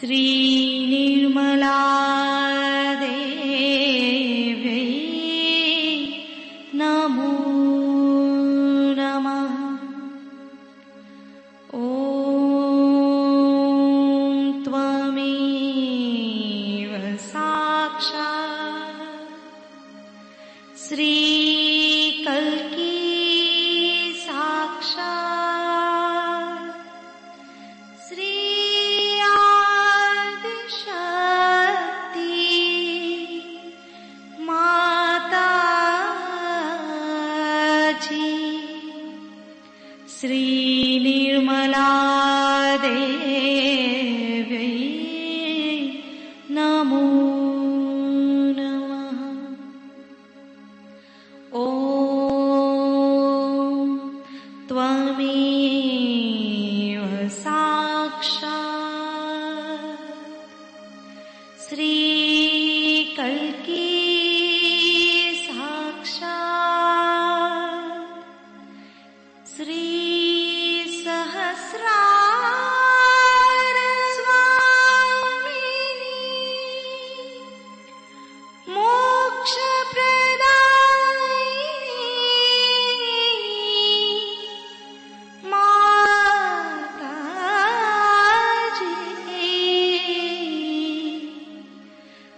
श्रीनिर्मला देव्यै नमो नमः। ॐ त्वमेव साक्षात् श्रीकल्की साक्षात् श्री श्रीनिर्मला देव्यै नमो नमः। ॐ त्वमेव साक्षात् श्रीकल्की साक्षात् श्री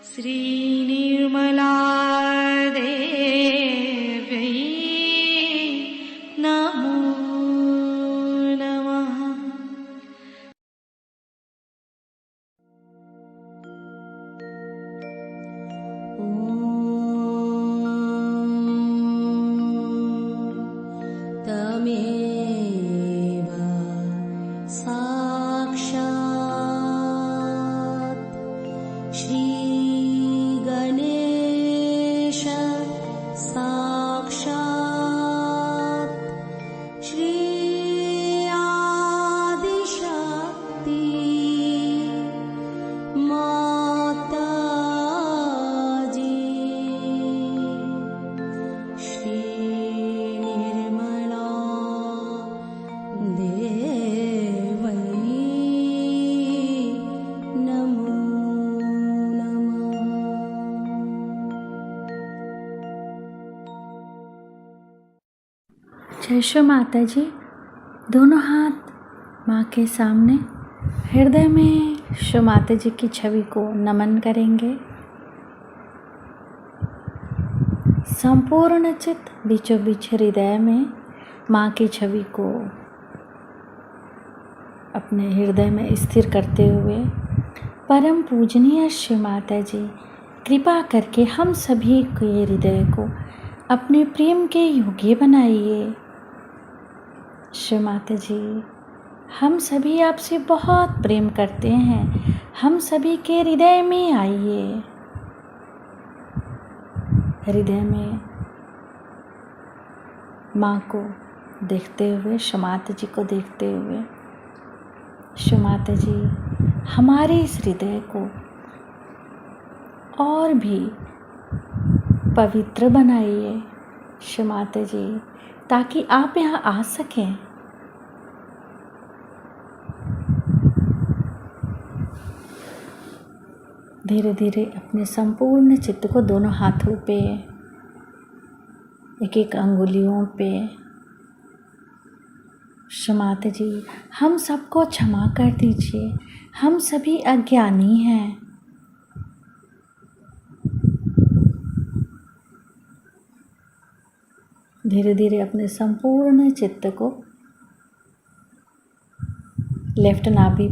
श्रीनिर्मला देव्यै नमो नमः। तमेव साक्षात् श्री गणेश साक्षात् श्री आदिशक्ति माताजी श्री निर्मला देवै नमो जय श्री माता जी। दोनों हाथ माँ के सामने हृदय में श्री माता जी की छवि को नमन करेंगे। संपूर्ण चित्त बीचों बीच हृदय में माँ की छवि को अपने हृदय में स्थिर करते हुए परम पूजनीय श्री माता जी कृपा करके हम सभी के हृदय को अपने प्रेम के योग्य बनाइए। श्री माता जी, हम सभी आपसे बहुत प्रेम करते हैं, हम सभी के हृदय में आइए। हृदय में माँ को देखते हुए, श्री माता जी को देखते हुए, श्री माता जी हमारे इस हृदय को और भी पवित्र बनाइए श्री माता जी, ताकि आप यहाँ आ सकें। धीरे धीरे अपने संपूर्ण चित्त को दोनों हाथों पे, एक एक अंगुलियों पे, श्री माता जी हम सबको क्षमा कर दीजिए, हम सभी अज्ञानी हैं। धीरे धीरे अपने संपूर्ण चित्त को लेफ्ट नाभि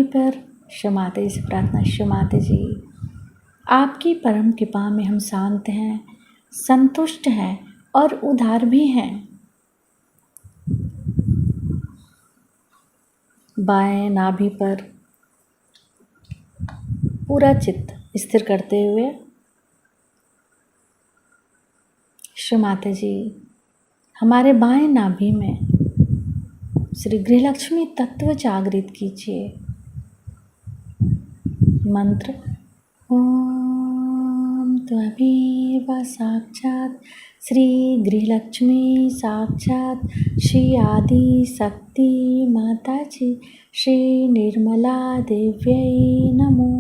पर श्री माता जी से प्रार्थना। श्री माता जी, आपकी परम कृपा में हम शांत हैं, संतुष्ट हैं और उदार भी हैं। बाएं नाभि पर पूरा चित्त स्थिर करते हुए श्री माता जी हमारे बाएं नाभि में श्री गृहलक्ष्मी तत्व जागृत कीजिए। मंत्र ओम त्वमेव साक्षात् श्री गृहलक्ष्मी साक्षात् श्री आदि शक्ति माता जी श्री निर्मला देव्यै नमो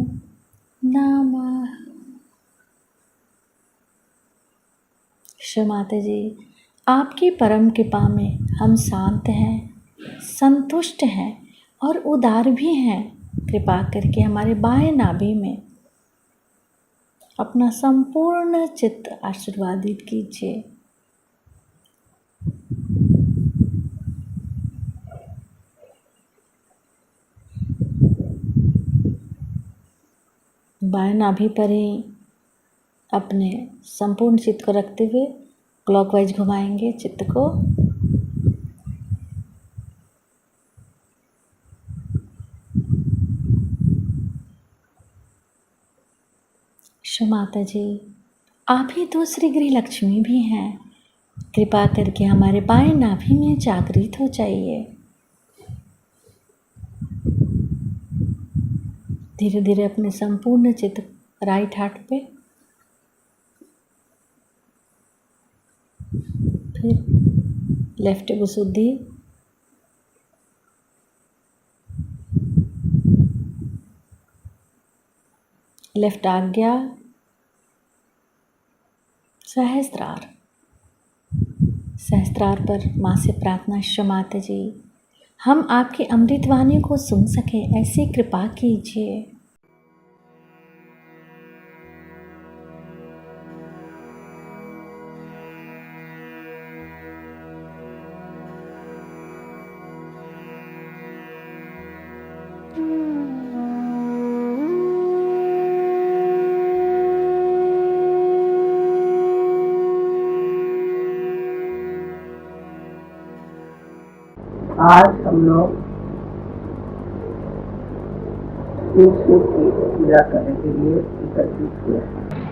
नमः। श्री माता जी, आपकी परम कृपा में हम शांत हैं, संतुष्ट हैं और उदार भी हैं। कृपा करके हमारे बाएं नाभि में अपना संपूर्ण चित्त आशीर्वादित कीजिए। बाएं नाभि पर ही अपने संपूर्ण चित्त को रखते हुए क्लॉकवाइज घुमाएंगे चित्त को। श्री माता जी, आप ही दूसरी गृह लक्ष्मी भी हैं। कृपा करके हमारे बाएं नाभि में जागृत हो जाइए। धीरे धीरे अपने संपूर्ण चित्त राइट हार्ट पे, फिर लेफ्ट विशुद्धि, लेफ्ट आज्ञा, सहस्त्रार। सहस्त्रार पर माँ से प्रार्थना, श्री माता जी हम आपकी अमृतवाणी को सुन सके ऐसी कृपा कीजिए। आज हम लोग शिव की पूजा करने के लिए एकत्रित हुए।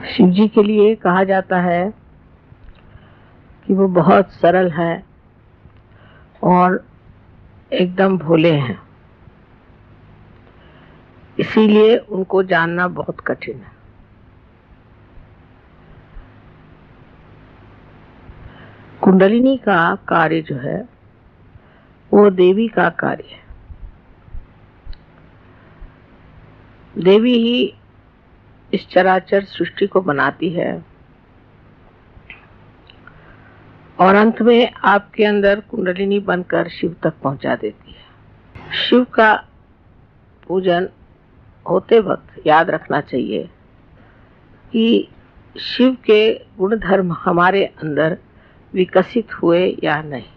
शिव जी के लिए कहा जाता है कि वो बहुत सरल है और एकदम भोले हैं, इसीलिए उनको जानना बहुत कठिन है। कुंडलिनी का कार्य जो है वो देवी का कार्य है। देवी ही इस चराचर सृष्टि को बनाती है और अंत में आपके अंदर कुंडलिनी बनकर शिव तक पहुंचा देती है। शिव का पूजन होते वक्त याद रखना चाहिए कि शिव के गुण धर्म हमारे अंदर विकसित हुए या नहीं।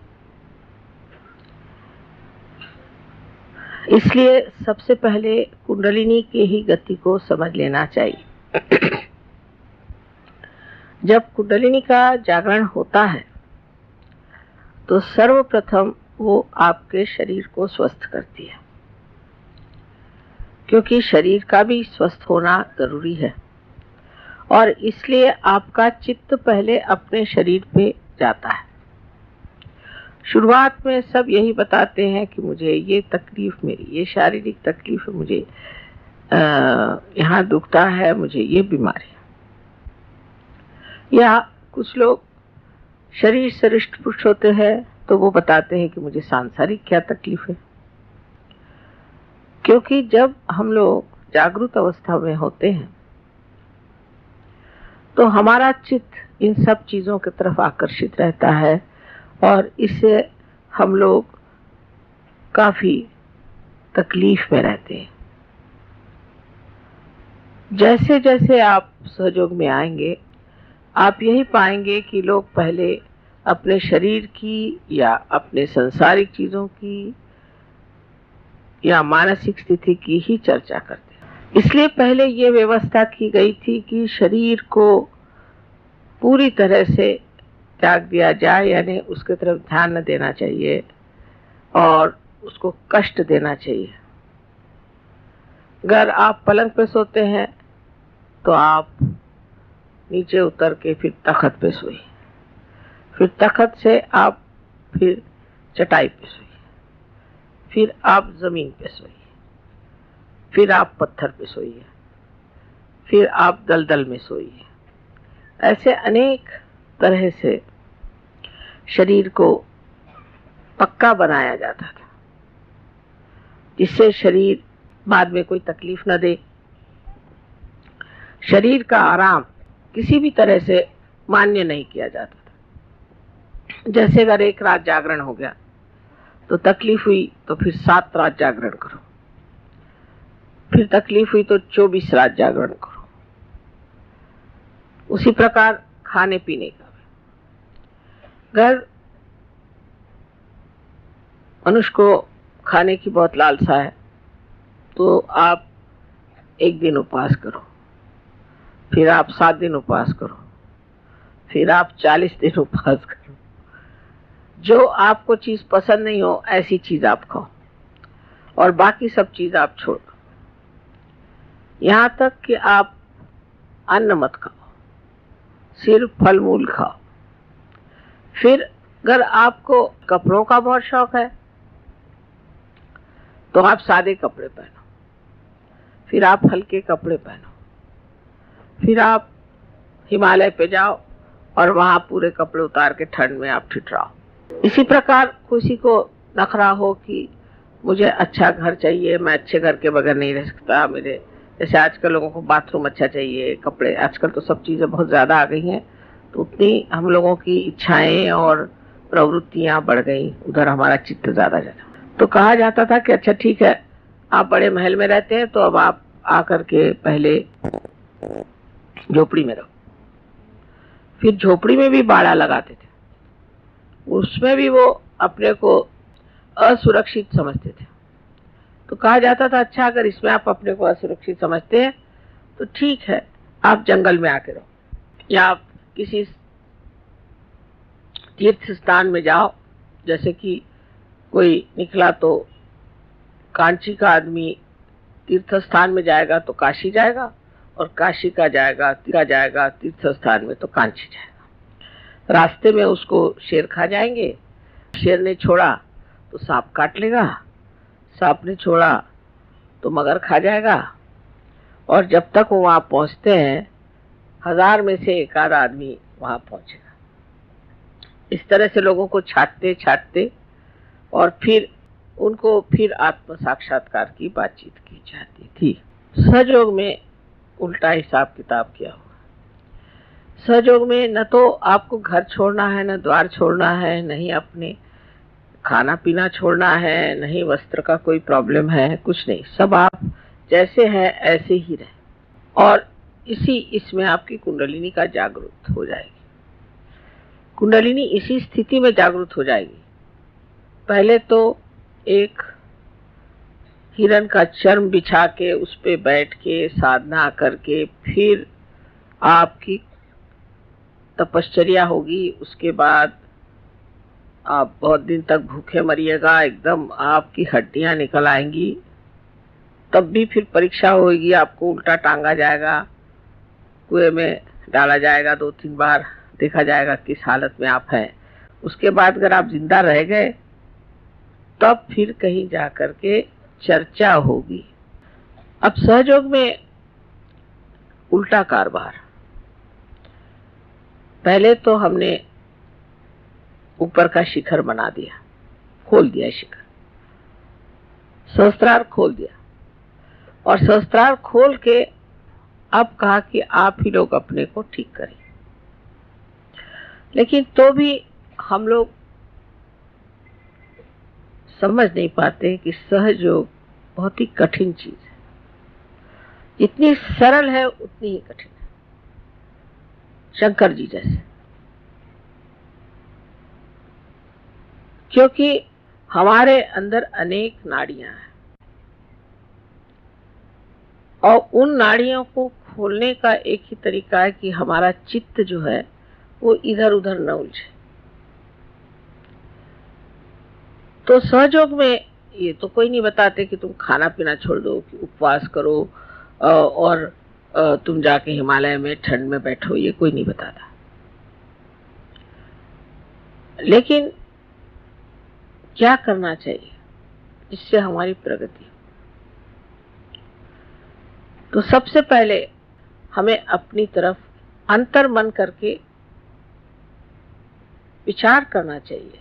इसलिए सबसे पहले कुंडलिनी की ही गति को समझ लेना चाहिए। जब कुंडलिनी का जागरण होता है तो सर्वप्रथम वो आपके शरीर को स्वस्थ करती है, क्योंकि शरीर का भी स्वस्थ होना जरूरी है और इसलिए आपका चित्त पहले अपने शरीर पे जाता है। शुरुआत में सब यही बताते हैं कि मुझे ये तकलीफ, मेरी ये शारीरिक तकलीफ है, मुझे यहाँ दुखता है, मुझे ये बीमारी है। या कुछ लोग शरीर से हृष्ट पुष्ट होते हैं तो वो बताते हैं कि मुझे सांसारिक क्या तकलीफ है। क्योंकि जब हम लोग जागृत अवस्था में होते हैं तो हमारा चित्त इन सब चीजों की तरफ आकर्षित रहता है और इससे हम लोग काफी तकलीफ में रहते हैं। जैसे जैसे आप सहयोग में आएंगे आप यही पाएंगे कि लोग पहले अपने शरीर की या अपने सांसारिक चीजों की या मानसिक स्थिति की ही चर्चा करते हैं। इसलिए पहले ये व्यवस्था की गई थी कि शरीर को पूरी तरह से त्याग दिया जाए, यानी उसके तरफ ध्यान न देना चाहिए और उसको कष्ट देना चाहिए। अगर आप पलंग पे सोते हैं तो आप नीचे उतर के फिर तख्त पे सोइए, फिर तख्त से आप फिर चटाई पे सोइए, फिर आप जमीन पे सोइए, फिर आप पत्थर पे सोइए, फिर आप दलदल में सोइए, ऐसे अनेक तरह से शरीर को पक्का बनाया जाता था, जिससे शरीर बाद में कोई तकलीफ न दे। शरीर का आराम किसी भी तरह से मान्य नहीं किया जाता था। जैसे अगर एक रात जागरण हो गया तो तकलीफ हुई तो फिर 7 रात जागरण करो, फिर तकलीफ हुई तो 24 रात जागरण करो। उसी प्रकार खाने पीने का भी, अगर मनुष्य को खाने की बहुत लालसा है तो आप 1 दिन उपवास करो, फिर आप 7 दिन उपवास करो, फिर आप 40 दिन उपवास करो। जो आपको चीज पसंद नहीं हो ऐसी चीज आप खाओ और बाकी सब चीज आप छोड़ दो। यहां तक कि आप अन्न मत खाओ, सिर्फ फल मूल खाओ। फिर अगर आपको कपड़ों का बहुत शौक है तो आप सादे कपड़े पहनो, फिर आप हल्के कपड़े पहनो, फिर आप हिमालय पे जाओ और वहां पूरे कपड़े उतार के ठंड में आप ठिठराओ। इसी प्रकार किसी को नखरा हो कि मुझे अच्छा घर चाहिए, मैं अच्छे घर के बगैर नहीं रह सकता, मेरे जैसे आजकल लोगों को बाथरूम अच्छा चाहिए, कपड़े, आजकल तो सब चीजें बहुत ज्यादा आ गई हैं, तो उतनी हम लोगों की इच्छाएं और प्रवृत्तियां बढ़ गई, उधर हमारा चित्त ज्यादा जाता। तो कहा जाता था कि अच्छा ठीक है, आप बड़े महल में रहते हैं तो अब आप आकर के पहले झोपड़ी में रहो। फिर झोपड़ी में भी बाड़ा लगाते थे, उसमें भी वो अपने को असुरक्षित समझते थे। तो कहा जाता था अच्छा अगर इसमें आप अपने को असुरक्षित समझते हैं तो ठीक है, आप जंगल में आके रहो या आप किसी तीर्थ स्थान में जाओ। जैसे कि कोई निकला तो कांची का आदमी तीर्थ स्थान में जाएगा तो काशी जाएगा, और काशी का जाएगा तीर्थ स्थान में तो कांची जाएगा। रास्ते में उसको शेर खा जाएंगे, शेर ने छोड़ा तो सांप काट लेगा, सांप ने छोड़ा तो मगर खा जाएगा, और जब तक वो वहां पहुंचते हैं 1000 में से 1 आध आदमी वहां पहुंचेगा। इस तरह से लोगों को छाटते छाटते और फिर उनको फिर आत्म साक्षात्कार की बातचीत की जाती थी। सहयोग में उल्टा हिसाब किताब किया हुआ। सहयोग में न तो आपको घर छोड़ना है, न द्वार छोड़ना है, नहीं अपने खाना पीना छोड़ना है, नहीं वस्त्र का कोई प्रॉब्लम है, कुछ नहीं, सब आप जैसे हैं ऐसे ही रहे। और इसमें आपकी कुंडलिनी का जागृत हो जाएगी। कुंडलिनी इसी स्थिति में जागृत हो जाएगी। पहले तो एक हिरण का चर्म बिछा के उस पे बैठ के साधना करके फिर आपकी तपश्चर्या होगी। उसके बाद आप बहुत दिन तक भूखे मरिएगा, एकदम आपकी हड्डियां निकल आएंगी। तब भी फिर परीक्षा होगी, आपको उल्टा टांगा जाएगा, कुएं में डाला जाएगा, 2-3 बार देखा जाएगा किस हालत में आप हैं। उसके बाद अगर आप जिंदा रह गए तब फिर कहीं जाकर के चर्चा होगी। अब सहयोग में उल्टा कारभार। पहले तो हमने ऊपर का शिखर बना दिया, खोल दिया शिखर, सहस्त्रार खोल दिया, और सहस्त्रार खोल के अब कहा कि आप ही लोग अपने को ठीक करें। लेकिन तो भी हम लोग समझ नहीं पाते कि सहयोग बहुत ही कठिन चीज है। जितनी सरल है उतनी ही कठिन है। शंकर जी जैसे, क्योंकि हमारे अंदर अनेक नाड़ियां हैं और उन नाड़ियों को खोलने का एक ही तरीका है कि हमारा चित्त जो है वो इधर उधर न उलझे। तो सहयोग में ये तो कोई नहीं बताते कि तुम खाना पीना छोड़ दो, कि उपवास करो और तुम जाके हिमालय में ठंड में बैठो, ये कोई नहीं बताता। लेकिन क्या करना चाहिए जिससे हमारी प्रगति? तो सबसे पहले हमें अपनी तरफ अंतर मन करके विचार करना चाहिए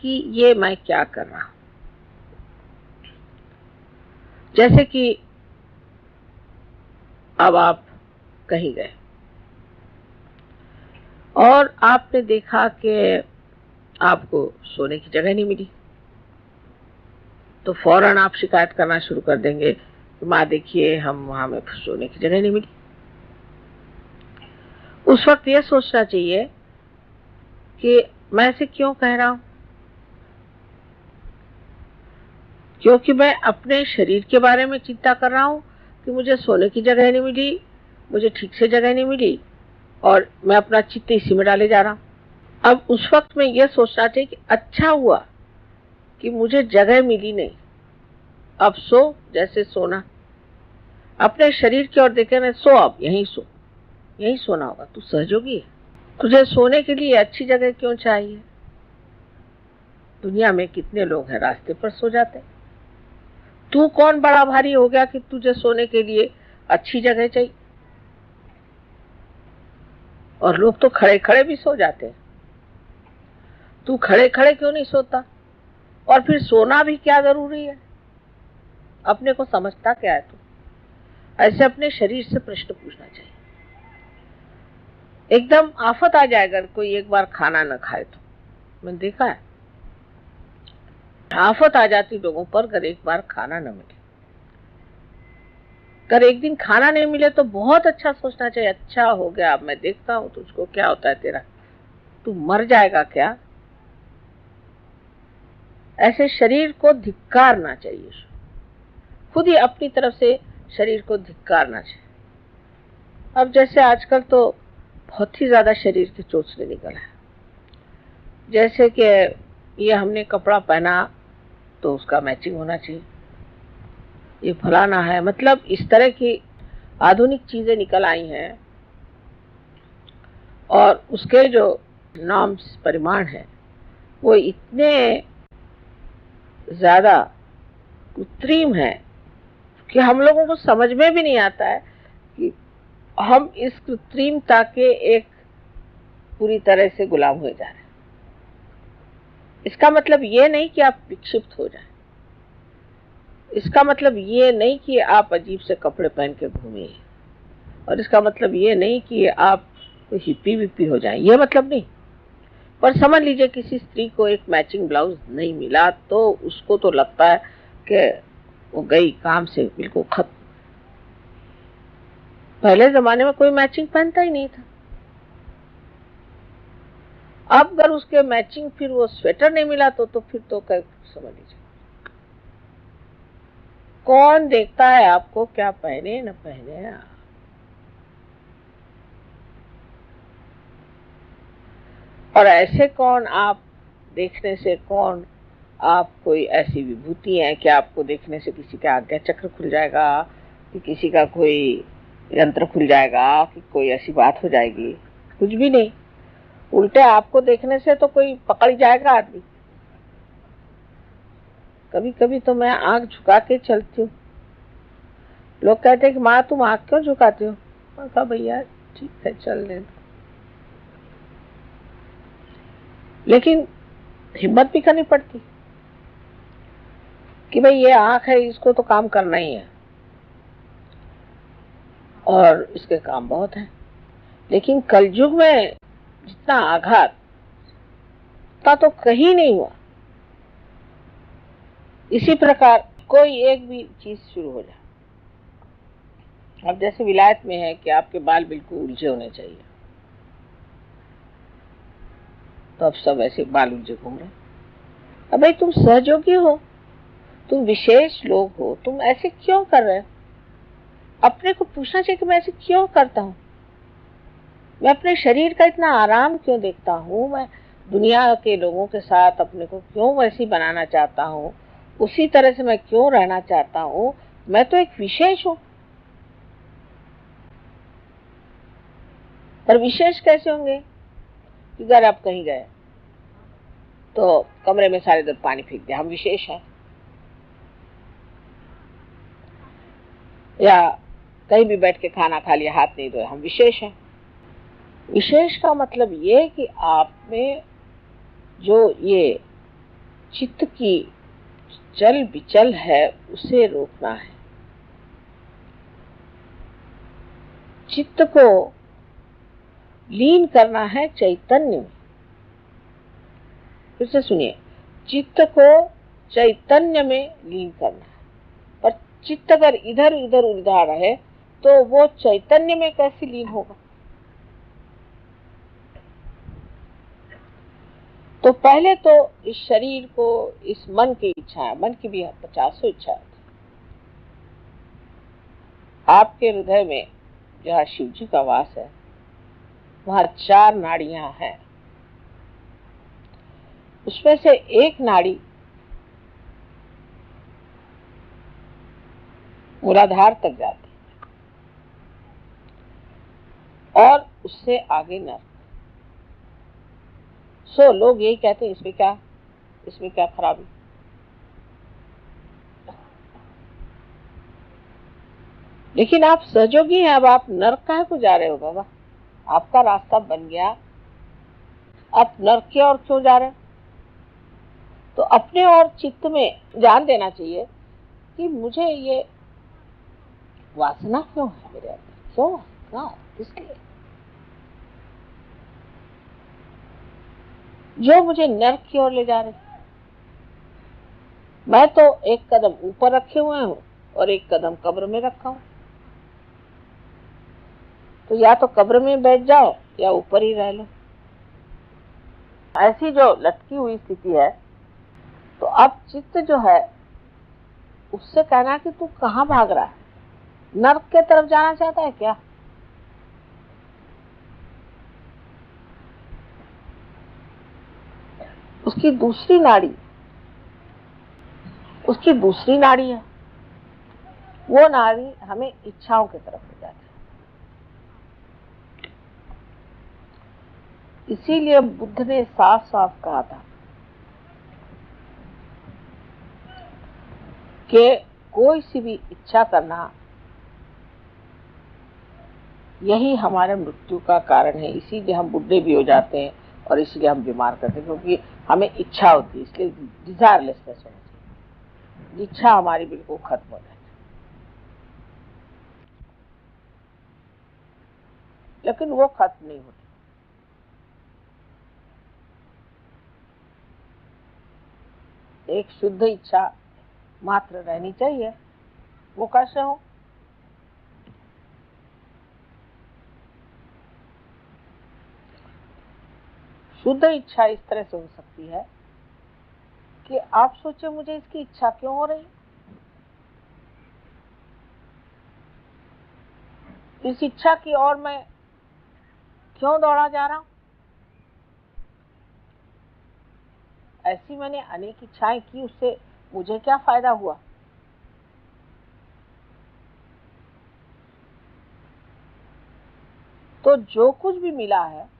कि ये मैं क्या कर रहा हूं। जैसे कि अब आप कहीं गए और आपने देखा कि आपको सोने की जगह नहीं मिली, तो फौरन आप शिकायत करना शुरू कर देंगे कि माँ देखिए हमें सोने की जगह नहीं मिली। उस वक्त ये सोचना चाहिए कि मैं ऐसे क्यों कह रहा हूं, क्योंकि मैं अपने शरीर के बारे में चिंता कर रहा हूं कि मुझे सोने की जगह नहीं मिली, मुझे ठीक से जगह नहीं मिली और मैं अपना चित्त इसी में डाले जा रहा हूं। अब उस वक्त में यह सोचना चाहिए कि अच्छा हुआ कि मुझे जगह मिली नहीं, अब सो जैसे सोना, अपने शरीर की ओर देखे ना, सो अब यहीं सो, यहीं सोना होगा, तू सहयोगी है, तुझे सोने के लिए अच्छी जगह क्यों चाहिए। दुनिया में कितने लोग हैं रास्ते पर सो जाते, तू कौन बड़ा भारी हो गया कि तुझे सोने के लिए अच्छी जगह चाहिए। और लोग तो खड़े खड़े भी सो जाते हैं, तू खड़े खड़े क्यों नहीं सोता, और फिर सोना भी क्या जरूरी है, अपने को समझता क्या है तू। ऐसे अपने शरीर से प्रश्न पूछना चाहिए। एकदम आफत आ जाए अगर कोई एक बार खाना न खाए तो, मैंने देखा है आफत आ जाती लोगों पर अगर एक बार खाना न मिले। अगर एक दिन खाना नहीं मिले तो बहुत अच्छा सोचना चाहिए, अच्छा हो गया अब मैं देखता हूं तुझको क्या होता है तेरा, तू मर जाएगा क्या। ऐसे शरीर को धिक्कारना चाहिए, खुद ही अपनी तरफ से शरीर को धिक्कारना चाहिए। अब जैसे आजकल तो बहुत ही ज्यादा शरीर के चोचले निकल है, जैसे कि ये हमने कपड़ा पहना तो उसका मैचिंग होना चाहिए, ये फलाना है, मतलब इस तरह की आधुनिक चीजें निकल आई हैं और उसके जो नॉर्म्स परिमाण है वो इतने ज्यादा कृत्रिम है कि हम लोगों को समझ में भी नहीं आता है कि हम इस कृत्रिमता के एक पूरी तरह से गुलाम हो जा रहे हैं। इसका मतलब ये नहीं कि आप विक्षिप्त हो जाएं, इसका मतलब ये नहीं कि आप अजीब से कपड़े पहन के घूमिए, और इसका मतलब ये नहीं कि आप कोई हिप्पी विप्पी हो जाएं, ये मतलब नहीं। पर समझ लीजिए किसी स्त्री को एक मैचिंग ब्लाउज नहीं मिला तो उसको तो लगता है कि वो गई काम से बिल्कुल खत्म। पहले जमाने में कोई मैचिंग पहनता ही नहीं था, अब अगर उसके मैचिंग फिर वो स्वेटर नहीं मिला तो फिर तो समझ लीजिए कौन देखता है आपको क्या पहने न पहने। और ऐसे कौन आप देखने से कौन आप कोई ऐसी विभूति है कि आपको देखने से किसी का आज्ञा चक्र खुल जाएगा, कि किसी का कोई यंत्र खुल जाएगा, कि कोई ऐसी बात हो जाएगी, कुछ भी नहीं। उल्टे आपको देखने से तो कोई पकड़ जाएगा आदमी। कभी कभी तो मैं आंख झुका के चलती हूँ, लोग कहते हैं कि माँ तुम आंख क्यों झुकाती हो, मैं कहा भैया ठीक है चल दो, लेकिन हिम्मत भी करनी पड़ती कि भाई ये आंख है, इसको तो काम करना ही है और इसके काम बहुत हैं। लेकिन कलयुग में जितना आघात का तो कहीं नहीं हुआ। इसी प्रकार कोई एक भी चीज शुरू हो जाए, अब जैसे विलायत में है कि आपके बाल बिल्कुल उलझे होने चाहिए, तो अब सब ऐसे बाल उलझे घूम रहे। अब भाई तुम सहयोगी हो, तुम विशेष लोग हो, तुम ऐसे क्यों कर रहे हो। अपने को पूछना चाहिए कि मैं ऐसे क्यों करता हूँ, मैं अपने शरीर का इतना आराम क्यों देखता हूँ, मैं दुनिया के लोगों के साथ अपने को क्यों वैसी बनाना चाहता हूँ, उसी तरह से मैं क्यों रहना चाहता हूँ। मैं तो एक विशेष हूँ, पर विशेष कैसे होंगे कि अगर आप कहीं गए तो कमरे में सारे इधर पानी फेंक दिया, हम विशेष हैं। या कहीं भी बैठ के खाना खा लिया, हाथ नहीं धोए, हम विशेष हैं। विशेष का मतलब ये कि आप में जो ये चित्त की चल विचल है उसे रोकना है। चित्त को लीन करना है चैतन्य में। फिर से सुनिए, चित्त को चैतन्य में लीन करना है। पर चित्त अगर इधर उधर उलझा रहे तो वो चैतन्य में कैसे लीन होगा? तो पहले तो इस शरीर को, इस मन की इच्छा, मन की भी 50 इच्छा है। आपके हृदय में जहाँ शिव जी का वास है वहाँ 4 नाड़ियां हैं। उसमें से एक नाड़ी मूलाधार तक जाती है और उससे आगे नर्क। लोग यही कहते हैं इसमें क्या खराबी। लेकिन आप सहयोगी हैं, अब आप नर्क काहे को जा रहे हो बाबा? आपका रास्ता बन गया, आप नर्क की ओर क्यों जा रहे हैं? तो अपने और चित्त में ध्यान देना चाहिए कि मुझे ये वासना क्यों है मेरे अंदर, क्यों, कहाँ, किसलिए जो मुझे नर्क की ओर ले जा रहे। मैं तो एक कदम ऊपर रखे हुए हूँ और एक कदम कब्र में रखा हूँ। तो या तो कब्र में बैठ जाओ या ऊपर ही रह लो। ऐसी जो लटकी हुई स्थिति है, तो अब चित्त जो है उससे कहना कि तू कहाँ भाग रहा है? नर्क के तरफ जाना चाहता है क्या? उसकी दूसरी नाड़ी है। वो नाड़ी हमें इच्छाओं की तरफ ले जाती है। इसीलिए बुद्ध ने साफ साफ कहा था कि कोई सी भी इच्छा करना यही हमारे मृत्यु का कारण है। इसीलिए हम बुढ़े भी हो जाते हैं और इसीलिए हम बीमार करते हैं, क्योंकि हमें इच्छा होती है। इसलिए डिजायरलेसनेस होनी चाहिए, इच्छा हमारी बिल्कुल खत्म हो जाए। लेकिन वो खत्म नहीं होती। एक शुद्ध इच्छा मात्र रहनी चाहिए। वो कैसे हो? शुद्ध इच्छा इस तरह से हो सकती है कि आप सोचे मुझे इसकी इच्छा क्यों हो रही, इस इच्छा की ओर मैं क्यों दौड़ा जा रहा हूं। ऐसी मैंने अनेक इच्छाएं की, उससे मुझे क्या फायदा हुआ? तो जो कुछ भी मिला है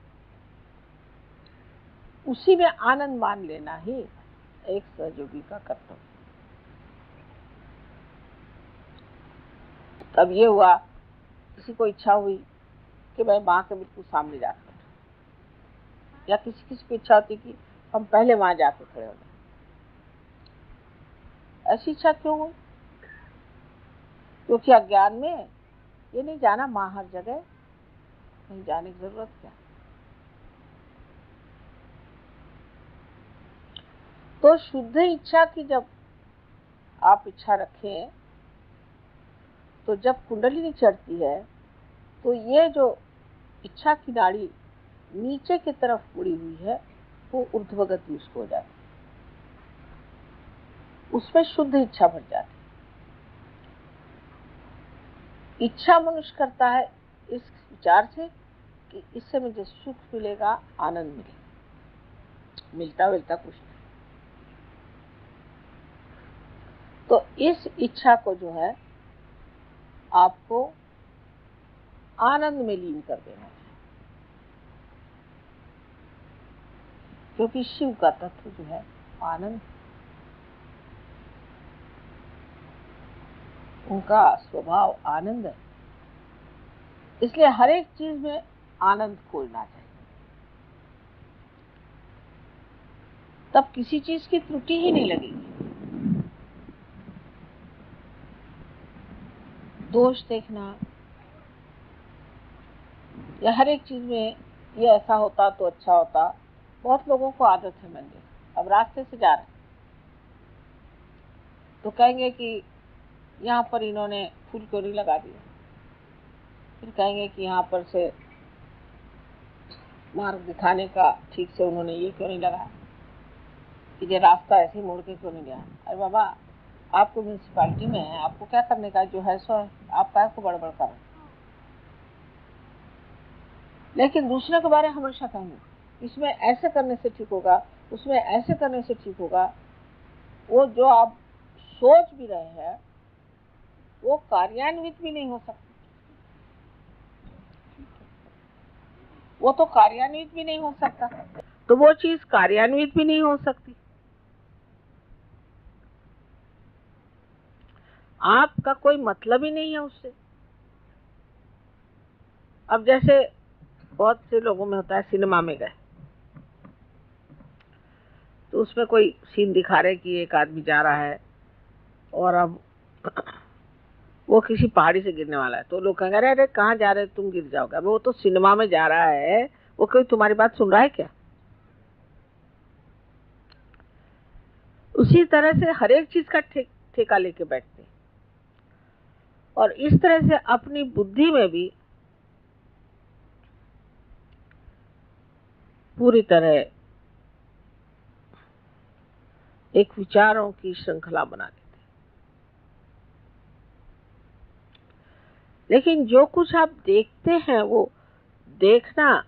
उसी में आनंद मान लेना ही एक सहयोगी का कर्तव्य। तब ये हुआ, किसी को इच्छा हुई कि मैं माँ के बिल्कुल सामने जाकर, या किसी को इच्छा होती कि हम पहले वहां जाकर खड़े हो जाए। ऐसी इच्छा क्यों हुई? क्योंकि अज्ञान में ये नहीं जाना माँ हर जगह, कहीं जाने की जरूरत क्या। तो शुद्ध इच्छा की जब आप इच्छा रखें, तो जब कुंडलिनी चढ़ती है तो ये जो इच्छा की नाड़ी नीचे की तरफ मुड़ी हुई है वो ऊर्ध्वगति उसको हो जाती है, उसमें शुद्ध इच्छा भर जाती है। इच्छा मनुष्य करता है इस विचार से कि इससे मुझे सुख मिलेगा, आनंद मिलेगा, मिलता कुछ नहीं। तो इस इच्छा को जो है आपको आनंद में लीन कर देना है, क्योंकि शिव का तत्व जो है आनंद, उनका स्वभाव आनंद है। इसलिए हर एक चीज में आनंद खोजना चाहिए। तब किसी चीज की त्रुटि ही नहीं लगेगी। दोष देखना या हर एक चीज में ये ऐसा होता तो अच्छा होता, बहुत लोगों को आदत है। मैंने अब रास्ते से जा रहे तो कहेंगे कि यहाँ पर इन्होंने फूल क्यों नहीं लगा दिया, फिर कहेंगे कि यहाँ पर से मार्ग दिखाने का ठीक से उन्होंने ये क्यों नहीं लगाया, कि ये रास्ता ऐसे ही मोड़ के क्यों नहीं गया। अरे बाबा, आपको म्यूनसिपालिटी में है, आपको क्या करने का, जो है सो है, आप काय को बड़बड़ कर रहे हैं। लेकिन दूसरे के बारे में हमेशा कहेंगे इसमें ऐसे करने से ठीक होगा, उसमें ऐसे करने से ठीक होगा। वो जो आप सोच भी रहे हैं वो कार्यान्वित भी नहीं हो सकता। वो तो कार्यान्वित भी नहीं हो सकता, तो वो चीज कार्यान्वित भी नहीं हो सकती। आपका कोई मतलब ही नहीं है उससे। अब जैसे बहुत से लोगों में होता है, सिनेमा में गए तो उसमें कोई सीन दिखा रहे कि एक आदमी जा रहा है और अब वो किसी पहाड़ी से गिरने वाला है, तो लोग कहेंगे अरे अरे कहाँ जा रहे हो, तुम गिर जाओगे। वो तो सिनेमा में जा रहा है, वो कोई तुम्हारी बात सुन रहा है क्या। उसी तरह से हर एक चीज का ठेका लेके बैठते हैं, और इस तरह से अपनी बुद्धि में भी पूरी तरह एक विचारों की श्रृंखला बना लेते। लेकिन जो कुछ आप देखते हैं वो देखना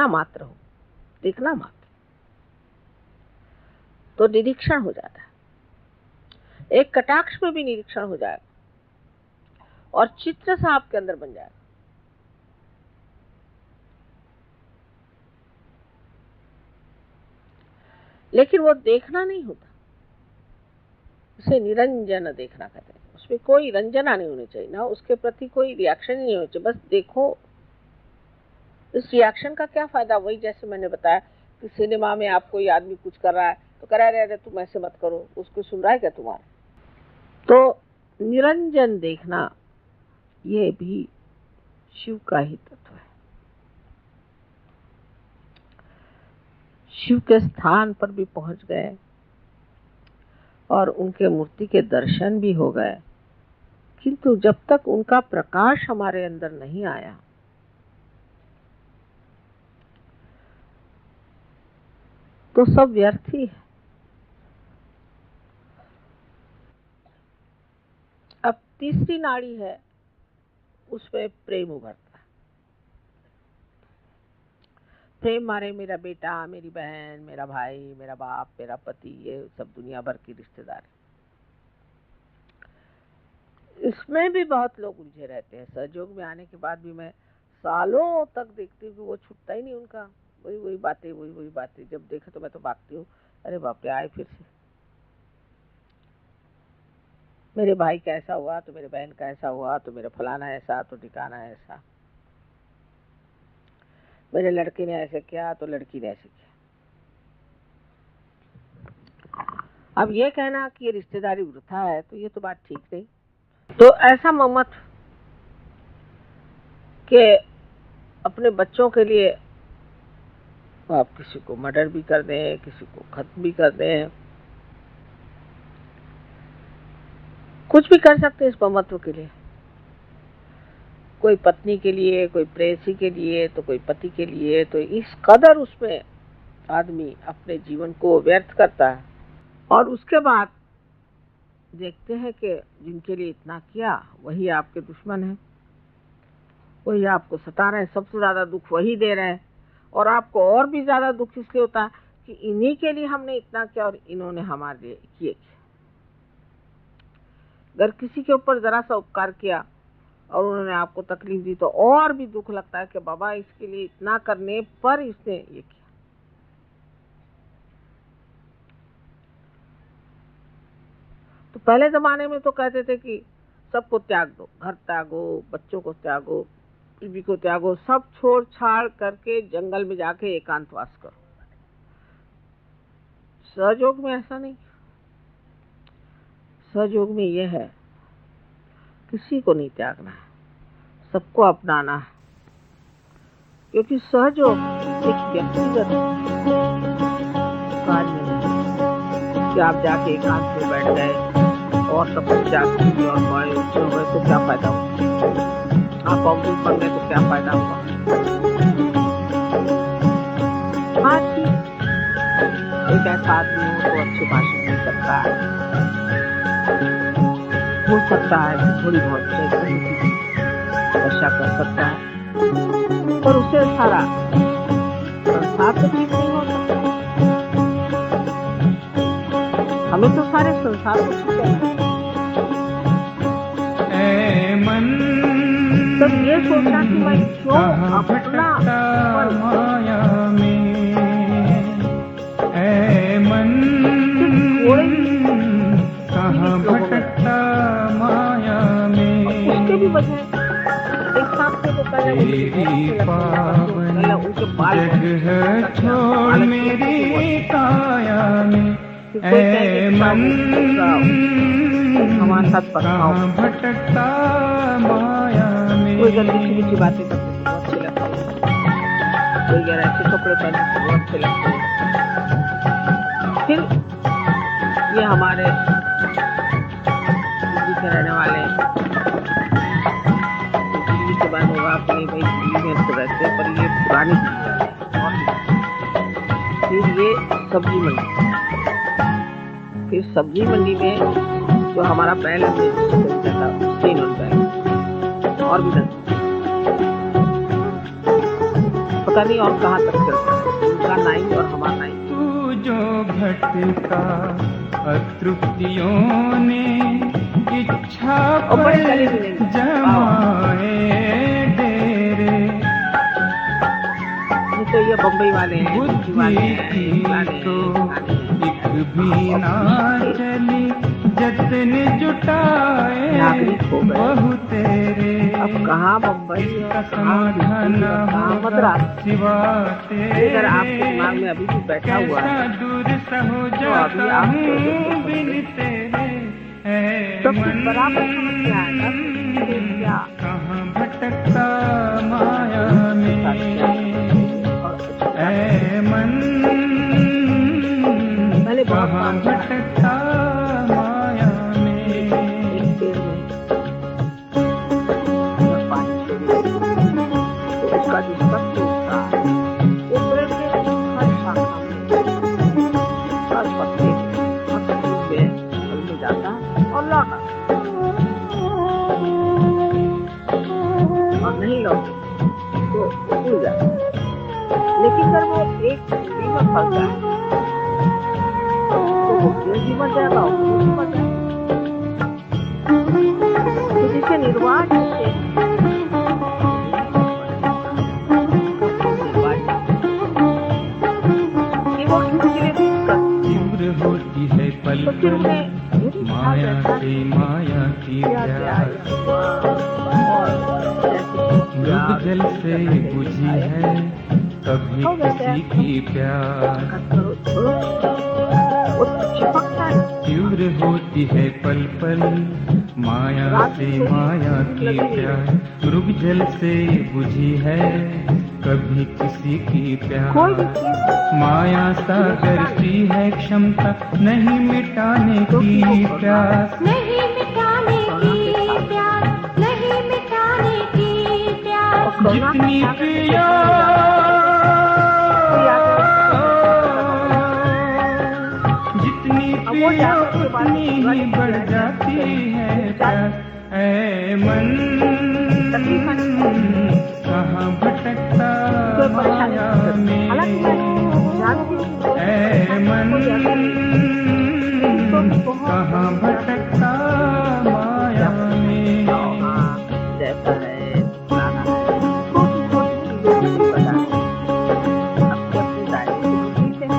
मात्र हो, देखना मात्र, तो निरीक्षण हो जाता है। एक कटाक्ष में भी निरीक्षण हो जाएगा और चित्र सा आपके अंदर बन जाएगा। लेकिन वो देखना नहीं होता, उसे निरंजन देखना कहते हैं। उसमें कोई रंजना नहीं होनी चाहिए, ना उसके प्रति कोई रिएक्शन ही नहीं होनी चाहिए, बस देखो। इस रिएक्शन का क्या फायदा, वही जैसे मैंने बताया कि सिनेमा में आप कोई आदमी कुछ कर रहा है तो कह रहा है तुम ऐसे मत करो, उसको सुन रहा है क्या तुम्हारा। तो निरंजन देखना ये भी शिव का ही तत्व है। शिव के स्थान पर भी पहुंच गए और उनके मूर्ति के दर्शन भी हो गए, किंतु जब तक उनका प्रकाश हमारे अंदर नहीं आया तो सब व्यर्थ ही है। अब तीसरी नाड़ी है, उसमें प्रेम उभरता है। प्रेम मारे मेरा बेटा, मेरी बहन, मेरा भाई, मेरा बाप, मेरा पति, ये सब दुनिया भर की रिश्तेदार। इसमें भी बहुत लोग उलझे रहते हैं। सहयोग में आने के बाद भी मैं सालों तक देखती हूँ कि वो छूटता ही नहीं उनका, वही बातें। जब देखा तो मैं तो भागती हूँ, अरे बाप रे आए फिर से। मेरे भाई का ऐसा हुआ तो मेरे बहन का ऐसा हुआ, तो मेरा फलाना ऐसा तो ठिकाना ऐसा, मेरे लड़के ने ऐसे किया तो लड़की ने ऐसे किया। अब ये कहना कि ये रिश्तेदारी वृथा है तो ये तो बात ठीक नहीं। तो ऐसा मत कि अपने बच्चों के लिए आप किसी को मर्डर भी कर दें, किसी को खत्म भी कर दें, कुछ भी कर सकते हैं इस ममत्व के लिए। कोई पत्नी के लिए, कोई प्रेयसी के लिए, तो कोई पति के लिए। तो इस कदर उसमें आदमी अपने जीवन को व्यर्थ करता है, और उसके बाद देखते हैं कि जिनके लिए इतना किया वही आपके दुश्मन है, वही आपको सता रहे हैं, सबसे ज्यादा दुख वही दे रहे हैं। और आपको और भी ज्यादा दुख इसलिए होता है कि इन्हीं के लिए हमने इतना किया और इन्होंने हमारे लिए किए। अगर किसी के ऊपर जरा सा उपकार किया और उन्होंने आपको तकलीफ दी तो और भी दुख लगता है कि बाबा इसके लिए इतना करने पर इसने ये किया। तो पहले जमाने में तो कहते थे कि सबको त्याग दो, घर त्यागो, बच्चों को त्यागो, बीवी को त्यागो, सब छोड़ छाड़ करके जंगल में जाके एकांतवास करो। सहयोग में ऐसा नहीं। सहयोग में यह है किसी को नहीं त्यागना है, सबको अपनाना है, क्योंकि सहयोग एक व्यक्तिगत कार्य नहीं कि आप जाके एकांत में बैठ गए और तपस्या की और बड़े ऊंचे हो गए तो क्या फायदा हुआ, आप अमृत बन गए तो क्या फायदा हुआ। हाँ ठीक, एक ऐसा आदमी हो तो अच्छे भाषण दे सकता है, हो सकता है कि थोड़ी बहुत तपस्या कर सकता है, पर उसे सारा संसार तो ठीक नहीं हो सकता। हमें तो सारे संसार को ठीक करना है। तो ये सोचना कि मैं क्यों अपना माया में थोड़े कहाँ भटकता माया में, उसके भी वजह एक साथ से तो पहले उनके बाल जगह छोड़ मेरी काया में, हमारे साथ कहाँ भटकता माया में। कोई गंदी सी बातें करते हैं बहुत अच्छे लगते हैं, कोई अगर ऐसे कपड़े पहनते हैं बहुत अच्छे लगते हैं। फिर ये हमारे दिल्ली के रहने वाले दिल्ली के बाद होगा अपनी भाई दिल्ली में तो रहते हैं, पर ये पुरानी दिल्ली है। फिर ये सब्जी मंडी, फिर सब्जी मंडी में जो हमारा पहला था उससे और भी पता नहीं और कहाँ तक चलता है, उनका नाई और हमारा नाई। तू जो भटका अतृप्तियों ने इच्छा पर जमाए डेरे, तो ये बम्बई वाले हैं, बुद्धि तो एक भी ना चली, जतन जुटाए बहु तेरे। अब कहाँ बम्बई समाधान मद्रास, सिवा अगर आपके दिमाग में अभी भी बैठा हुआ है दूर सहो तो अभी आप बिन तेरे तो फिर बराबर समझ में आएगा क्या कहाँ भटकता माया में। मन पहले कहाँ भटकता माया में। एक पेड़ में जब पानी छोड़ेगा तो उसका जो सत्य होता है वो पेड़ के हर शाखा में हर पत्ते हर फूल में फल में जाता है और लौटा और नहीं लौटे तो भूल जाता है। लेकिन अगर वो एक फूल में फलता है तो वो पेड़ भी मर जाएगा और फूल भी मर जाएगा। तो जिसे निर्वाण से तीव्र होती है पल पल माया से माया की प्यास, मृग जल से बुझी है कभी किसी की प्यास। तीव्र होती है पल पल माया से माया की प्यास, मृग जल से बुझी है कभी किसी की प्यास। माया सागर सी है क्षमता नहीं मिटाने की प्यास, नहीं मिटाने की प्यास, नहीं मिटाने की प्यास। जितनी पिया जितनी पिया उतनी ही बढ़ जाती है प्यास। ऐ मन कहाँ भटकता माया में, ऐ मन कहाँ भटकता माया में। जैसा है फलाना है, छोटी छोटी चीजों की अपने दायरे में ठीक है,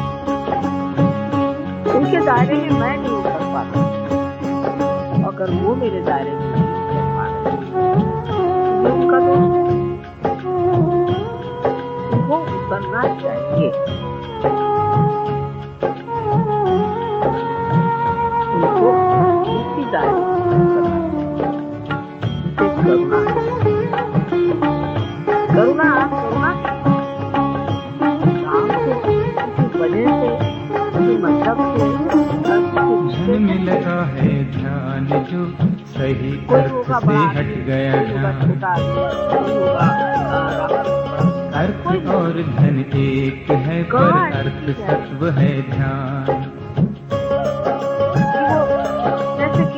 उनके दायरे में मैं नहीं उतर पाता, अगर वो मेरे दायरे में जाएंगे। उनको उसी दायरे में करना चाहिए। करुणा करुणा करुणा काम से, किसी वजह से, किसी मतलब से, धन में लगा है ध्यान जो सही अर्थ से हट गया ध्यान। अर्थ और धन एक है पर अर्थ सत्व है ध्यान।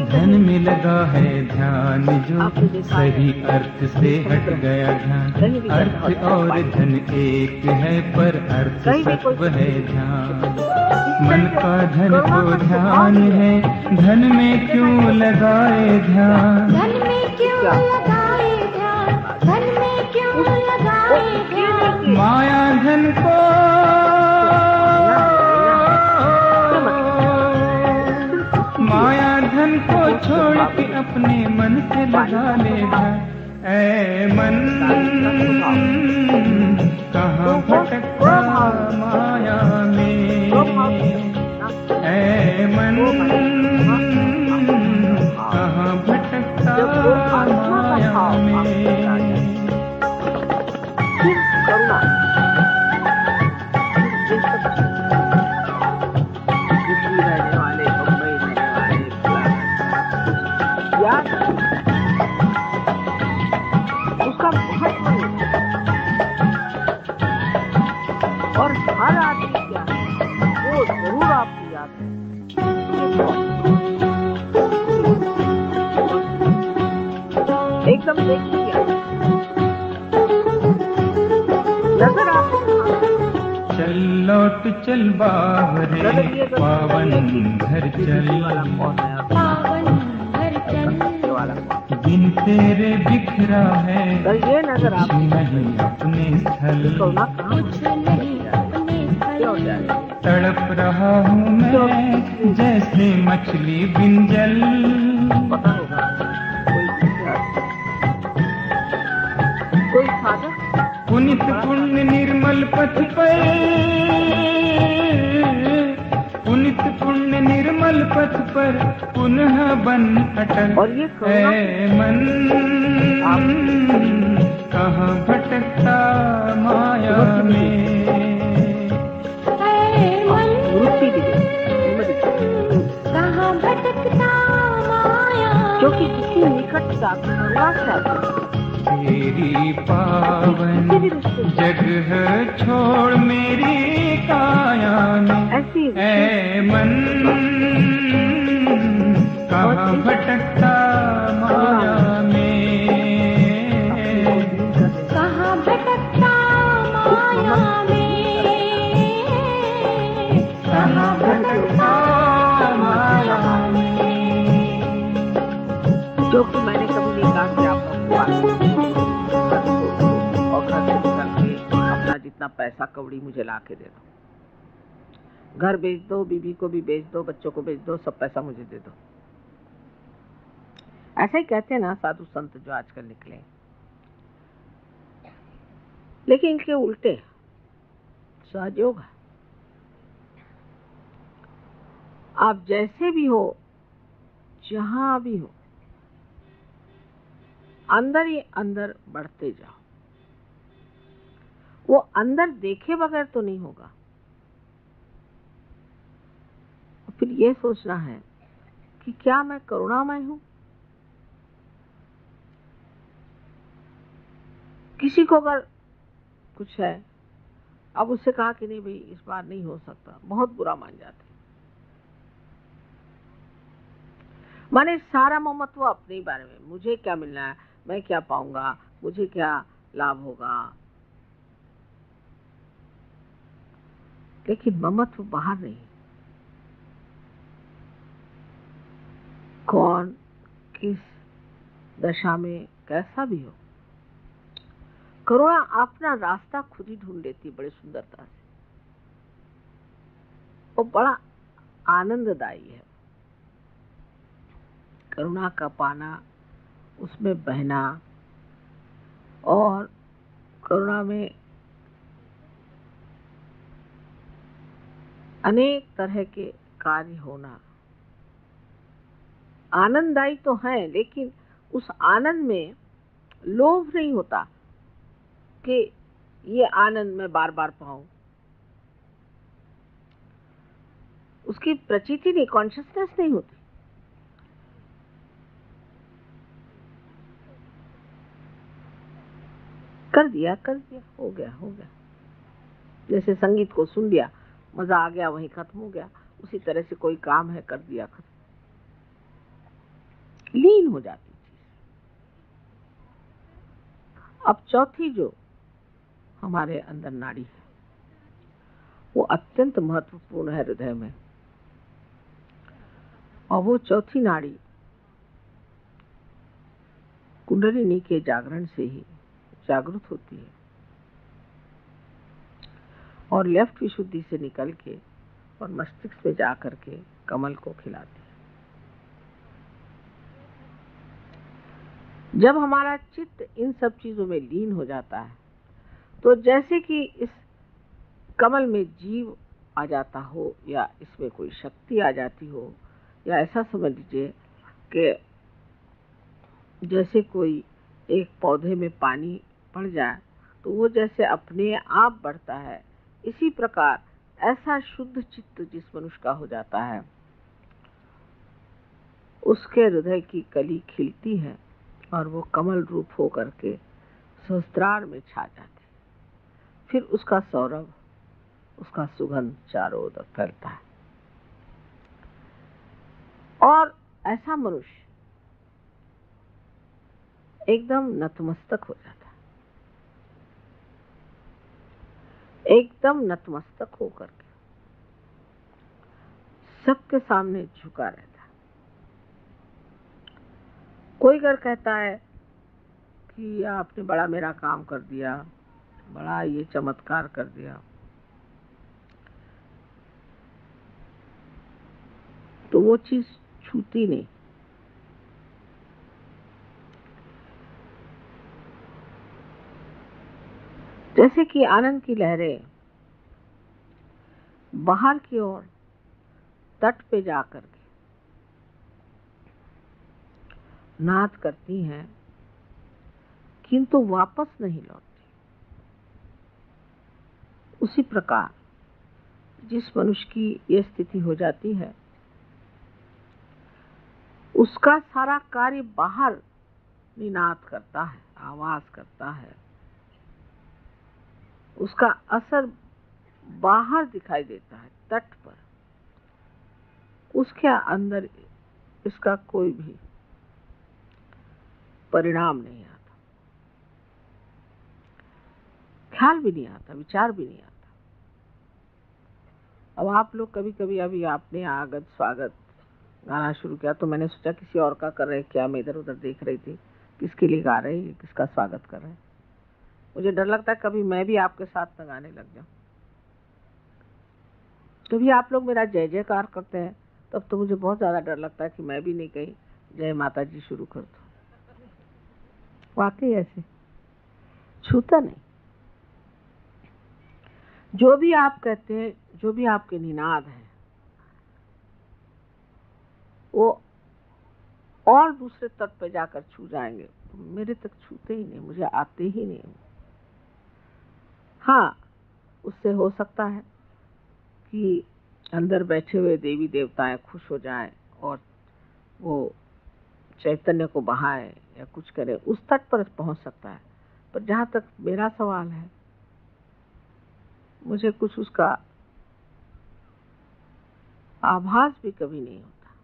धन में लगा है ध्यान जो सही अर्थ से हट गया ध्यान। अर्थ और धन एक है पर अर्थ सत्व है ध्यान। मन का धन को ध्यान है, धन में क्यों लगाए ध्यान। धन में क्यों लगाए ध्यान, धन में क्यों लगाए ध्यान। माया धन को माया धन को छोड़ के अपने मन से लगा ले ध्यान। ऐ मन कहाँ भटकता माया में, ऐ मन कहाँ भटकता माया में। करुणा दिल्ली रहने वाले, मुंबई रहने वाले, याद उसका महत्व है। और हर आदमी क्या है वो जरूर आपकी याद है। एकदम देखिए नजर आपको चल लौट चल बावरे पावन घर चल, पावन घर चल, वाला बिन तेरे बिखरा है ये नजर कुछ आपको नहीं अपने स्थल। कुछ नहीं अपने क्यों घर। जाए तड़प रहा हूँ मैं जैसे मछली बिन जल। पता होगा कोई साधक पुनित पुण्य निर्मल पथ पर, पुनित पुण्य निर्मल पथ पर पुनः बन अटल। और ये ऐ मन कहाँ भटकता माया में। है मन वृत्ति दीजिए कहाँ भटकता माया। क्योंकि जिसकी निकटता करुणा से आती है, तेरी पावन जगह छोड़ मेरी काया में। ऐसी ऐ मन कहाँ भटकता माया में। कहाँ भटकता माया में, कहाँ भटकता माया में। जो कि मैंने कभी नहीं कहा कि आप और घर से निकल के अपना जितना पैसा कौड़ी मुझे ला के दे दो। घर बेच दो, बीवी को भी बेच दो, बच्चों को बेच दो, सब पैसा मुझे दे दो। ऐसा ही कहते हैं ना साधु संत जो आजकल निकले। लेकिन इनके उल्टे सहयोग है। आप जैसे भी हो, जहां भी हो, अंदर ही अंदर बढ़ते जाओ। वो अंदर देखे बगैर तो नहीं होगा। फिर ये सोचना है कि क्या मैं करुणामय हूं। किसी को अगर कुछ है, अब उससे कहा कि नहीं भाई इस बार नहीं हो सकता, बहुत बुरा मान जाते। माने सारा ममत्व अपने बारे में, मुझे क्या मिलना है, मैं क्या पाऊंगा, मुझे क्या लाभ होगा। लेकिन ममत्व बाहर नहीं। कौन किस दशा में कैसा भी हो, करुणा अपना रास्ता खुद ही ढूंढ लेती बड़ी सुंदरता से। वो बड़ा आनंददायी है। करुणा का पाना, उसमें बहना और करुणा में अनेक तरह के कार्य होना आनंददायी तो है, लेकिन उस आनंद में लोभ नहीं होता कि ये आनंद मैं बार बार पाऊं। उसकी प्रचिति नहीं, कॉन्शियसनेस नहीं होती। कर दिया, हो गया। जैसे संगीत को सुन लिया, मजा आ गया, वहीं खत्म हो गया। उसी तरह से कोई काम है, कर दिया, खत्म, लीन हो जाती चीज। अब चौथी जो हमारे अंदर नाड़ी है, वो अत्यंत महत्वपूर्ण है हृदय में, और वो चौथी नाड़ी कुंडलिनी के जागरण से ही जागृत होती है और लेफ्ट विशुद्धि से निकल के और मस्तिष्क में जाकर के कमल को खिलाती है। जब हमारा चित्त इन सब चीजों में लीन हो जाता है, तो जैसे कि इस कमल में जीव आ जाता हो, या इसमें कोई शक्ति आ जाती हो, या ऐसा समझ लीजिए कि जैसे कोई एक पौधे में पानी पड़ जाए तो वो जैसे अपने आप बढ़ता है, इसी प्रकार ऐसा शुद्ध चित्त जिस मनुष्य का हो जाता है, उसके हृदय की कली खिलती है और वो कमल रूप होकर के सहस्त्रार में छा जाती है। फिर उसका सौरभ, उसका सुगंध चारों ओर फैलता है, और ऐसा मनुष्य एकदम नतमस्तक हो जाता है, एकदम नतमस्तक होकर के सबके सामने झुका रहता है। कोई अगर कहता है कि आपने बड़ा मेरा काम कर दिया, बड़ा ये चमत्कार कर दिया, तो वो चीज छूती नहीं। जैसे कि आनंद की लहरें बाहर की ओर तट पे जाकर के नाद करती हैं, किंतु वापस नहीं लौटती, उसी प्रकार जिस मनुष्य की यह स्थिति हो जाती है, उसका सारा कार्य बाहर निनाद करता है, आवाज करता है, उसका असर बाहर दिखाई देता है तट पर, उसके अंदर इसका कोई भी परिणाम नहीं आता, ख्याल भी नहीं आता, विचार भी नहीं आता। अब आप लोग कभी कभी, अभी आपने आगत स्वागत गाना शुरू किया तो मैंने सोचा किसी और का कर रहे क्या, मैं इधर उधर देख रही थी किसके लिए गा रहे हैं, किसका स्वागत कर रहे हैं। मुझे डर लगता है कभी मैं भी आपके साथ न गाने लग जाऊं। कभी आप लोग मेरा जय जयकार करते हैं तब तो मुझे बहुत ज्यादा डर लगता है कि मैं भी नहीं कहीं जय माता जी शुरू कर दूं। वाकई ऐसे छूता नहीं। जो भी आप कहते हैं, जो भी आपके निनाद हैं, वो और दूसरे तट पर जाकर छू जाएंगे, मेरे तक छूते ही नहीं, मुझे आते ही नहीं। हाँ, उससे हो सकता है कि अंदर बैठे हुए देवी देवताएं खुश हो जाएं और वो चैतन्य को बहाए या कुछ करे, उस तट पर पहुंच सकता है। पर जहां तक मेरा सवाल है, मुझे कुछ उसका आभास भी कभी नहीं होता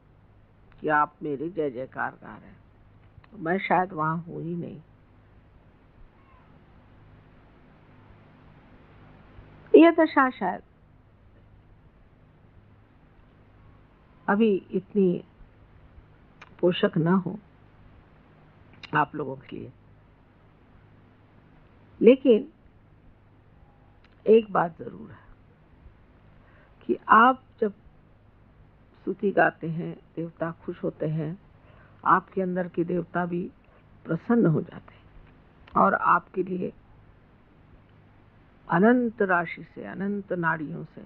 कि आप मेरे जय जयकार गा रहे हैं, मैं शायद वहां हूं ही नहीं। यह दशा शायद अभी इतनी पोषक ना हो आप लोगों के लिए, लेकिन एक बात जरूर है कि आप जब स्तुति गाते हैं, देवता खुश होते हैं, आपके अंदर के देवता भी प्रसन्न हो जाते हैं और आपके लिए अनंत राशि से, अनंत नाड़ियों से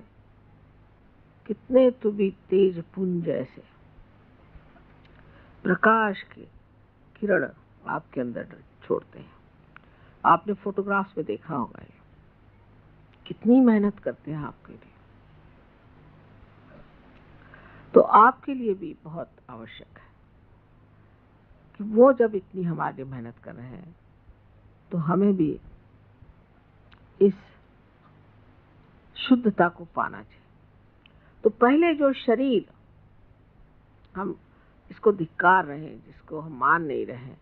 कितने तो भी तेज पुंज जैसे प्रकाश के किरण आपके अंदर छोड़ते हैं। आपने फोटोग्राफ्स में देखा होगा ये कितनी मेहनत करते हैं आपके लिए। तो आपके लिए भी बहुत आवश्यक है कि वो जब इतनी हमारे लिए मेहनत कर रहे हैं तो हमें भी इस शुद्धता को पाना चाहिए। तो पहले जो शरीर हम इसको धिक्कार रहे हैं, जिसको हम मान नहीं रहे हैं,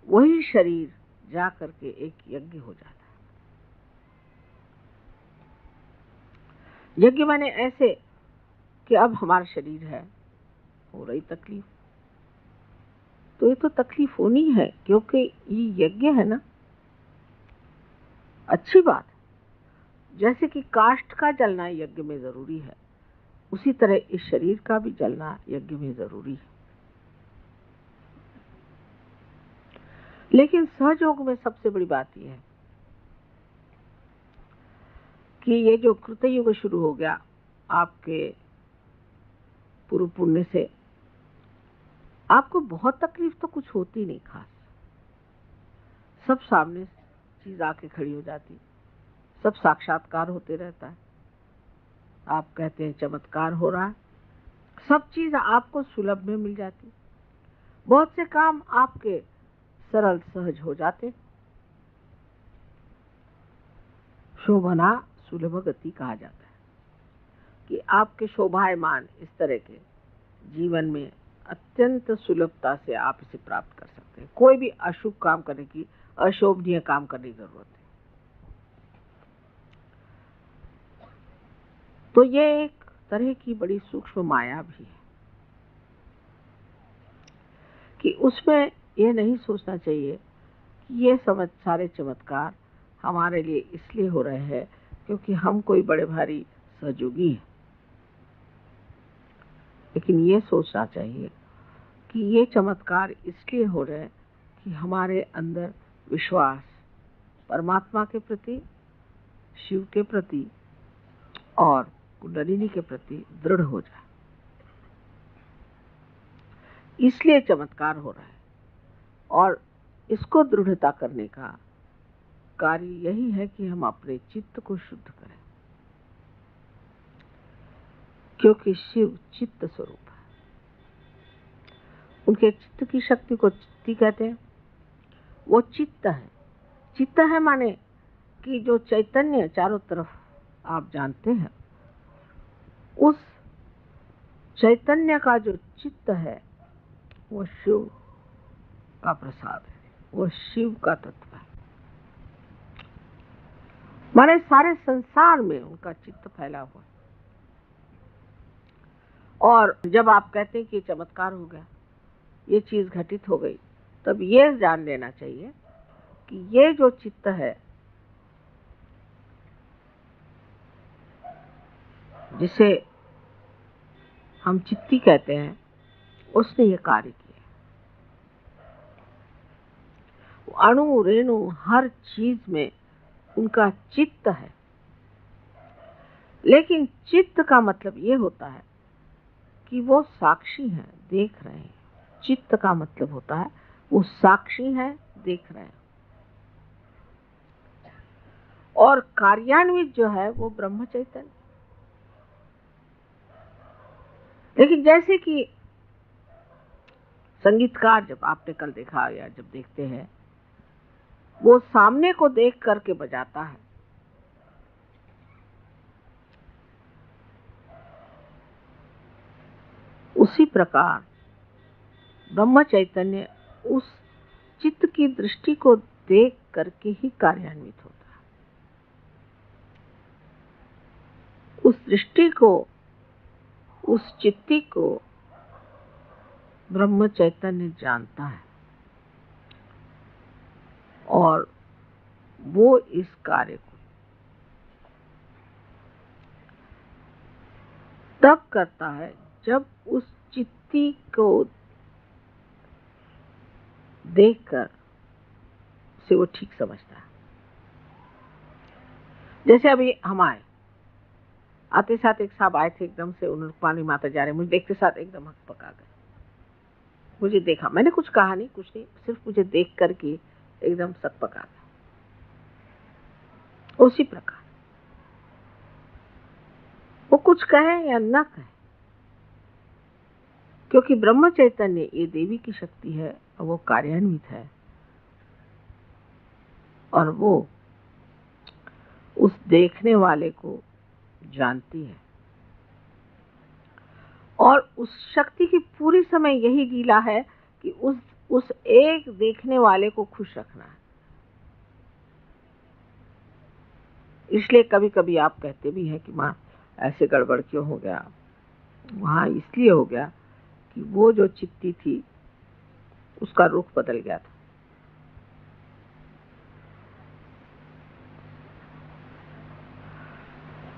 वही शरीर जा करके एक यज्ञ हो जाता है। यज्ञ माने ऐसे कि अब हमारा शरीर है, हो रही तकलीफ, तो ये तो तकलीफ होनी है क्योंकि ये यज्ञ है ना। अच्छी बात है, जैसे कि काष्ठ का जलना यज्ञ में जरूरी है, उसी तरह इस शरीर का भी जलना यज्ञ में जरूरी है। लेकिन सहयोग में सबसे बड़ी बात यह है कि ये जो कृतयुग शुरू हो गया आपके पूर्व पुण्य से, आपको बहुत तकलीफ तो कुछ होती नहीं खास, सब सामने चीज आके खड़ी हो जाती, सब साक्षात्कार होते रहता है। आप कहते हैं चमत्कार हो रहा है, सब चीज आपको सुलभ में मिल जाती, बहुत से काम आपके सरल सहज हो जाते। शोभना सुलभ गति कहा जाता है कि आपके शोभायमान इस तरह के जीवन में अत्यंत सुलभता से आप इसे प्राप्त कर सकते हैं। कोई भी अशुभ काम करने की, अशोभनीय काम करने की जरूरत है। तो ये एक तरह की बड़ी सूक्ष्म माया भी है कि उसमें ये नहीं सोचना चाहिए कि ये सारे चमत्कार हमारे लिए इसलिए हो रहे हैं क्योंकि हम कोई बड़े भारी सहयोगी हैं। लेकिन ये सोचना चाहिए कि ये चमत्कार इसलिए हो रहे हैं कि हमारे अंदर विश्वास परमात्मा के प्रति, शिव के प्रति और कुंडलिनी के प्रति दृढ़ हो जाए, इसलिए चमत्कार हो रहा है। और इसको दृढ़ता करने का कार्य यही है कि हम अपने चित्त को शुद्ध करें, क्योंकि शिव चित्त स्वरूप है। उनके चित्त की शक्ति को चित्ती कहते हैं। वो चित्त है। चित्त है माने कि जो चैतन्य चारों तरफ आप जानते हैं, उस चैतन्य का जो चित्त है वो शिव का प्रसाद है, वो शिव का तत्व है। माने सारे संसार में उनका चित्त फैला हुआ है। और जब आप कहते हैं कि चमत्कार हो गया, ये चीज घटित हो गई, तब ये जान लेना चाहिए कि ये जो चित्त है, जिसे हम चित्ती कहते हैं, उसने ये कार्य किया। अणु रेणु हर चीज में उनका चित्त है। लेकिन चित्त का मतलब ये होता है कि वो साक्षी है, देख रहे हैं। चित्त का मतलब होता है वो साक्षी है, देख रहे हैं। और कार्यान्वित जो है वो ब्रह्म चैतन्य। लेकिन जैसे कि संगीतकार, जब आपने कल देखा या जब देखते हैं, वो सामने को देख करके बजाता है। उसी प्रकार ब्रह्म चैतन्य उस चित्त की दृष्टि को देख करके ही कार्यान्वित होता है। उस दृष्टि को, उस चित्ती को ब्रह्म चैतन्य जानता है और वो इस कार्य को तब करता है जब उस चित्ती को देखकर उसे वो ठीक समझता है। जैसे अभी हम आए, आते साथ एक साहब आए थे, एकदम से उन्होंने पानी माता जा रहे, मुझे देखते साथ एकदम हक पका गए। मुझे देखा, मैंने कुछ कहा नहीं, कुछ नहीं, सिर्फ मुझे देख करके एकदम सक पका गए। उसी प्रकार वो कुछ कहे या न कहे, क्योंकि ब्रह्म चैतन्य ये देवी की शक्ति है और वो कार्यान्वित है, और वो उस देखने वाले को जानती है, और उस शक्ति की पूरी समय यही लीला है कि उस एक देखने वाले को खुश रखना है। इसलिए कभी कभी आप कहते भी हैं कि माँ ऐसे गड़बड़ क्यों हो गया, वहां इसलिए हो गया कि वो जो चित्ती थी उसका रुख बदल गया था।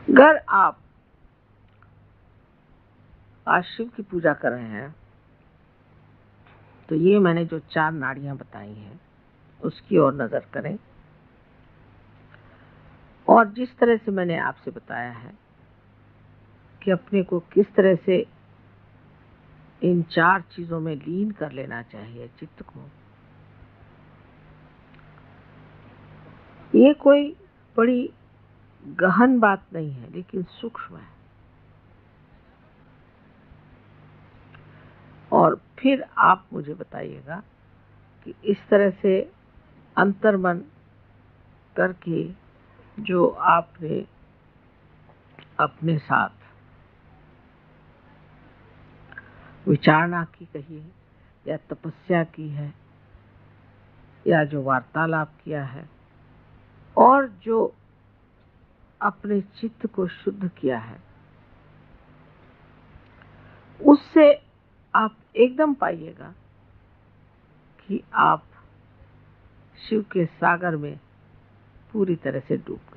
अगर आप आज शिव की पूजा कर रहे हैं तो ये मैंने जो 4 नाड़ियां बताई हैं उसकी ओर नजर करें, और जिस तरह से मैंने आपसे बताया है कि अपने को किस तरह से इन 4 चीजों में लीन कर लेना चाहिए चित्त को, ये कोई बड़ी गहन बात नहीं है, लेकिन सूक्ष्म है। और फिर आप मुझे बताइएगा कि इस तरह से अंतर्मन करके जो आपने अपने साथ विचारणा की कही है, या तपस्या की है, या जो वार्तालाप किया है, और जो अपने चित्त को शुद्ध किया है, उससे आप एकदम पाइएगा कि आप शिव के सागर में पूरी तरह से डूब